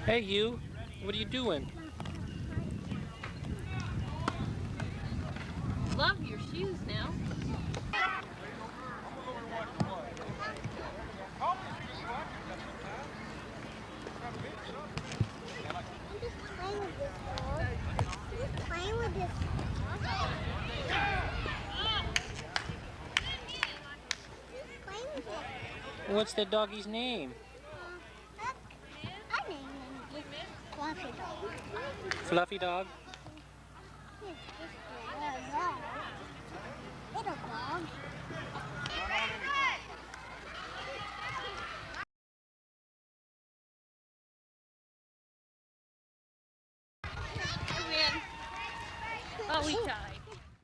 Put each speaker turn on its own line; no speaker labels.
Hey, you. What are you doing?
Love your shoes now.
Playing with this. Playing with it.
What's the doggy's name?
I named him Fluffy Dog.
Fluffy dog?
He's just a dog.